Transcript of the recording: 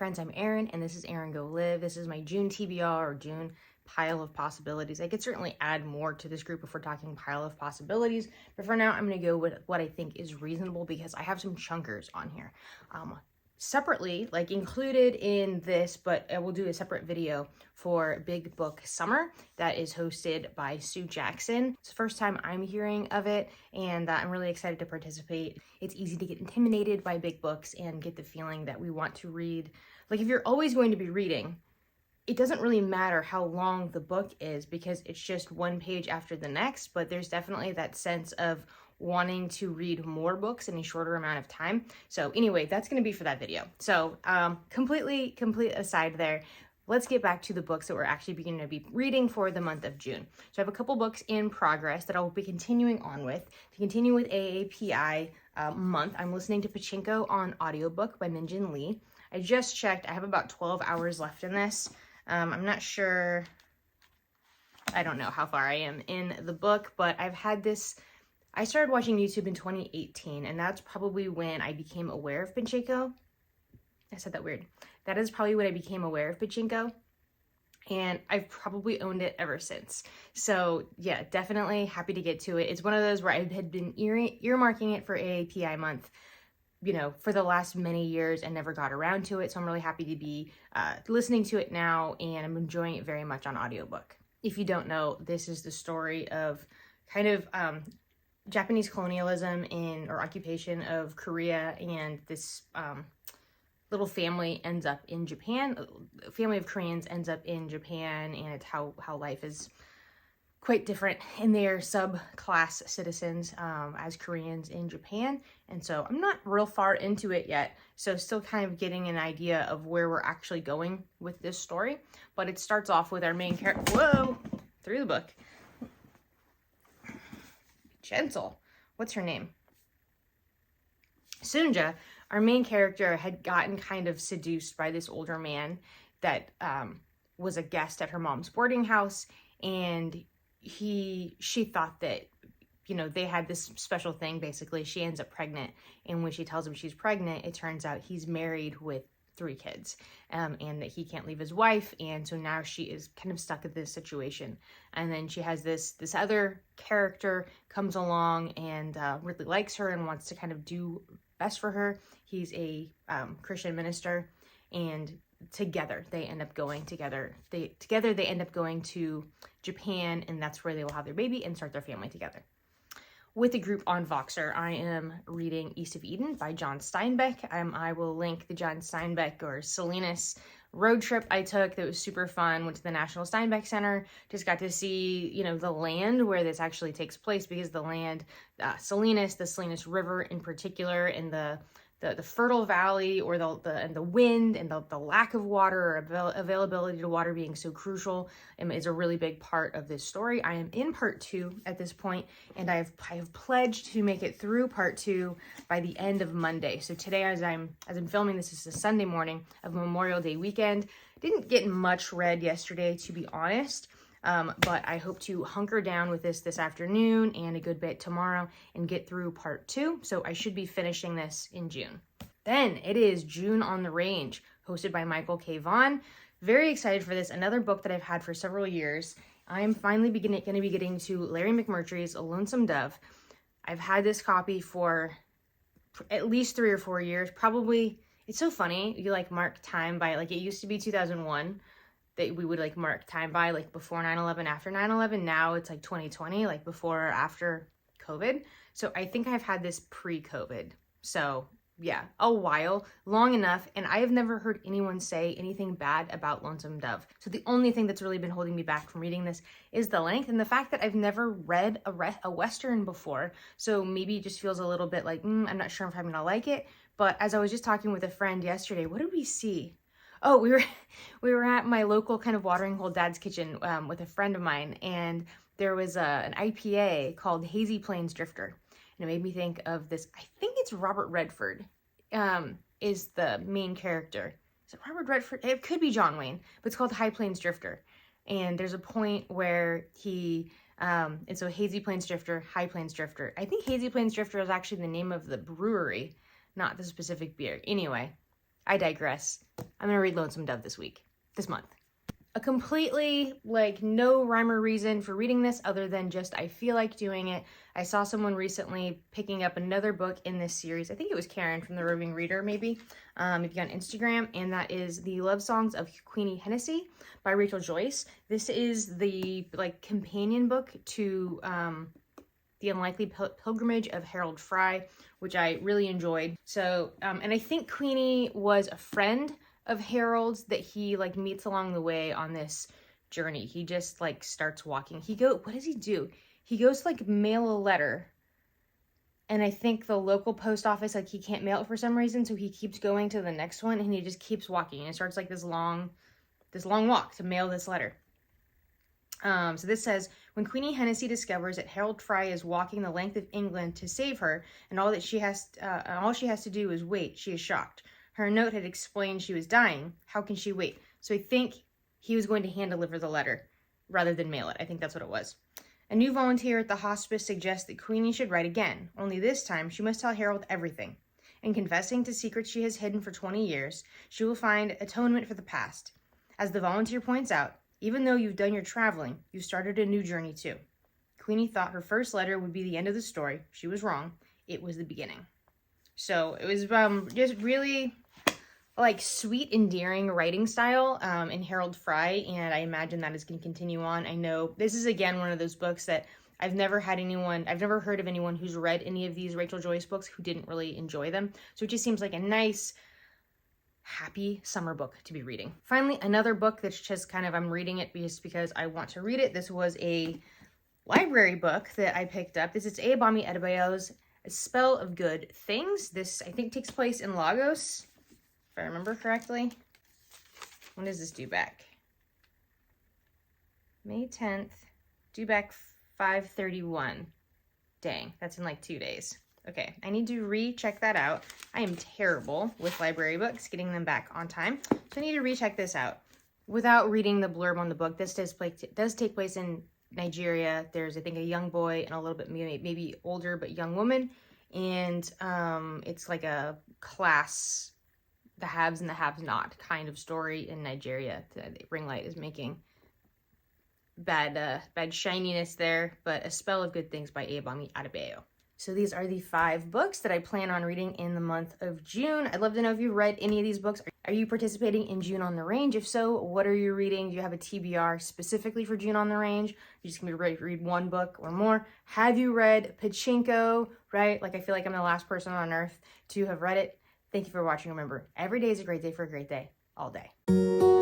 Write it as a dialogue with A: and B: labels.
A: friends, I'm Erin, and this is Erin Go Live. This is my June TBR, or June pile of possibilities. I could certainly add more to this group if we're talking pile of possibilities, but for now, I'm going to go with what I think is reasonable because I have some chunkers on here. Separately, like included in this, but I will do a separate video for Big Book Summer that is hosted by Sue Jackson. It's the first time I'm hearing of it, and I'm really excited to participate. It's easy to get intimidated by big books and get the feeling that we want to read. Like if you're always going to be reading, it doesn't really matter how long the book is because it's just one page after the next, but there's definitely that sense of wanting to read more books in a shorter amount of time. So anyway, that's going to be for that video. So complete aside there, let's get back to the books that we're actually going to be reading for the month of June. So I have a couple books in progress that I'll be continuing on with. To continue with AAPI month, I'm listening to Pachinko on audiobook by Min Jin Lee. I just checked. I have about 12 hours left in this. I'm not sure. I don't know how far I am in the book, but I've had this. I started watching YouTube in 2018, and that's probably when I became aware of Pachinko. I said that weird. That is probably when I became aware of Pachinko, and I've probably owned it ever since. So yeah, definitely happy to get to it. It's one of those where I had been earmarking it for AAPI month, you know, for the last many years and never got around to it. So I'm really happy to be listening to it now, and I'm enjoying it very much on audiobook. If you don't know, this is the story of kind of Japanese colonialism or occupation of Korea, and this little family ends up in Japan. A family of Koreans ends up in Japan, and it's how life is quite different in their subclass citizens as Koreans in Japan. And so I'm not real far into it yet, so still kind of getting an idea of where we're actually going with this story. But it starts off with our main character. Whoa, through the book. Gentle. What's her name? Sunja, our main character, had gotten kind of seduced by this older man that was a guest at her mom's boarding house, and she thought that, you know, they had this special thing. Basically, she ends up pregnant, and when she tells him she's pregnant, it turns out he's married with 3 kids, and that he can't leave his wife, and so now she is kind of stuck in this situation. And then she has this other character comes along and really likes her and wants to kind of do best for her. He's a Christian minister, and together they end up going together. They end up going to Japan, and that's where they will have their baby and start their family together. With the group on Voxer, I am reading East of Eden by John Steinbeck. I will link the John Steinbeck or Salinas road trip I took that was super fun. Went to the National Steinbeck Center, just got to see, you know, the land where this actually takes place, because the land, the Salinas River in particular, and the fertile valley, or the wind and the lack of water, or availability to water being so crucial, is a really big part of this story. I am in part 2 at this point, and I have pledged to make it through part 2 by the end of Monday. So today, as I'm filming this, is a Sunday morning of Memorial Day weekend. Didn't get much read yesterday, to be honest. But I hope to hunker down with this afternoon and a good bit tomorrow and get through part 2. So I should be finishing this in June. Then it is June on the Range, hosted by Michael K. Vaughan. Very excited for this. Another book that I've had for several years. I'm finally going to be getting to Larry McMurtry's A Lonesome Dove. I've had this copy for at least 3 or 4 years. Probably, it's so funny. You like mark time by, like, it used to be 2001. That we would like mark time by, like before 9/11, after 9/11. Now it's like 2020, like before or after COVID. So I think I've had this pre-COVID. So yeah, a while, long enough. And I have never heard anyone say anything bad about Lonesome Dove. So the only thing that's really been holding me back from reading this is the length and the fact that I've never read a Western before. So maybe it just feels a little bit like, I'm not sure if I'm gonna like it. But as I was just talking with a friend yesterday, what did we see? Oh, we were at my local kind of watering hole Dad's Kitchen with a friend of mine, and there was an IPA called Hazy Plains Drifter, and it made me think of this. I think it's Robert Redford is the main character. Is it Robert Redford? It could be John Wayne, but it's called High Plains Drifter, and there's a point where he and so Hazy Plains Drifter, High Plains Drifter. I think Hazy Plains Drifter is actually the name of the brewery, not the specific beer. Anyway. I digress. I'm gonna read Lonesome Dove this month. A completely, like, no rhyme or reason for reading this other than just I feel like doing it. I saw someone recently picking up another book in this series. I think it was Karen from the Roving Reader, maybe, if you're on Instagram, and that is The Love Songs of Queenie Hennessy by Rachel Joyce. This is the, like, companion book to The Unlikely Pilgrimage of Harold Fry, which I really enjoyed. So, and I think Queenie was a friend of Harold's that he, like, meets along the way on this journey. He just, like, starts walking. What does he do? He goes to, like, mail a letter, and I think the local post office, like, he can't mail it for some reason, so he keeps going to the next one, and he just keeps walking, and it starts, like, this long walk to mail this letter. So this says, when Queenie Hennessy discovers that Harold Fry is walking the length of England to save her, and all she has to do is wait, she is shocked. Her note had explained she was dying. How can she wait? So I think he was going to hand deliver the letter rather than mail it. I think that's what it was. A new volunteer at the hospice suggests that Queenie should write again, only this time she must tell Harold everything. In confessing to secrets she has hidden for 20 years, she will find atonement for the past. As the volunteer points out, even though you've done your traveling, you started a new journey too. Queenie thought her first letter would be the end of the story. She was wrong. It was the beginning. So it was just really, like, sweet, endearing writing style in Harold Fry, and I imagine that is going to continue on. I know this is, again, one of those books that I've never heard of anyone who's read any of these Rachel Joyce books who didn't really enjoy them. So it just seems like a nice, happy summer book to be reading. Finally, another book that's just kind of, I'm reading it just because I want to read it. This was a library book that I picked up. This is Ayobami Adebayo's A Spell of Good Things. This, I think, takes place in Lagos, if I remember correctly. When is this due back? May 10th, due back 5/31. Dang, that's in like 2 days. Okay, I need to recheck that out. I am terrible with library books, getting them back on time. So I need to recheck this out. Without reading the blurb on the book, this does take place in Nigeria. There's, I think, a young boy and a little bit maybe older but young woman. And it's like a class, the haves and the haves not kind of story in Nigeria. The ring light is making bad shininess there, but A Spell of Good Things by Ayobami Adebayo. So these are the 5 books that I plan on reading in the month of June. I'd love to know if you've read any of these books. Are you participating in June on the Range? If so, what are you reading? Do you have a TBR specifically for June on the Range? You're just gonna read one book or more. Have you read Pachinko, right? Like, I feel like I'm the last person on earth to have read it. Thank you for watching. Remember, every day is a great day for a great day, all day.